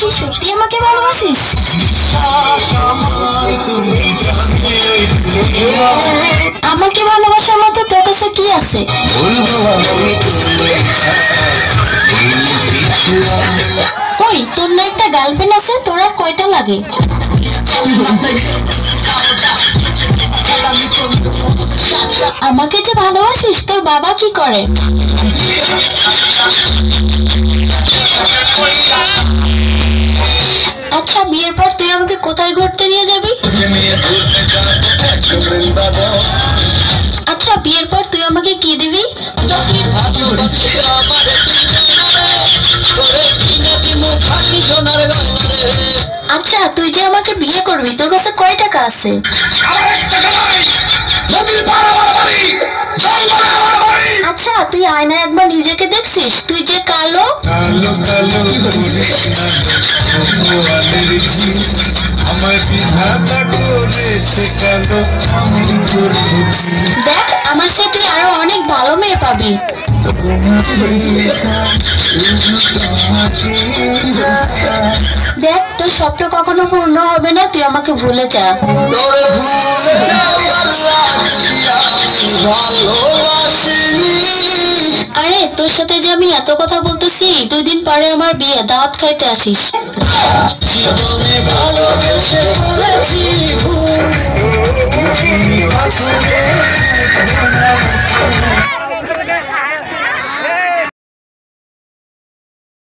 কি সত্যি আমাকে ভালোবাসিস? আমাকে ভালোবাসার মতো তোর কাছে কি আছে? ওই তোর না একটা গার্লফ্রেন্ড আছে, তোর আর কয়টা লাগে? আমাকে যে ভালোবাসিস, তোর বাবা কি করে? আচ্ছা বিয়ের পর তুই আমাকে কোথায় ঘুরতে নিয়ে যাবি? আচ্ছা বিয়ের পর তুই আমাকে কি দিবি? আচ্ছা তুই যে আমাকে বিয়ে করবি, তোর কাছে কয় টাকা আছে? আচ্ছা তুই আয়নায় একবার নিজেকে দেখছিস? তুই যে কালো। দেখ আমার সাথে তুই আরো অনেক ভালো মেয়ে পাবি। দেখ তোর স্বপ্ন কখনো পূর্ণ হবে না, তুই আমাকে ভুলে যা। আরে তোর সাথে যে আমি এত কথা বলতেছি, 2 দিন পরে আমার বিয়ে, দাওয়াত খাইতে আসিস।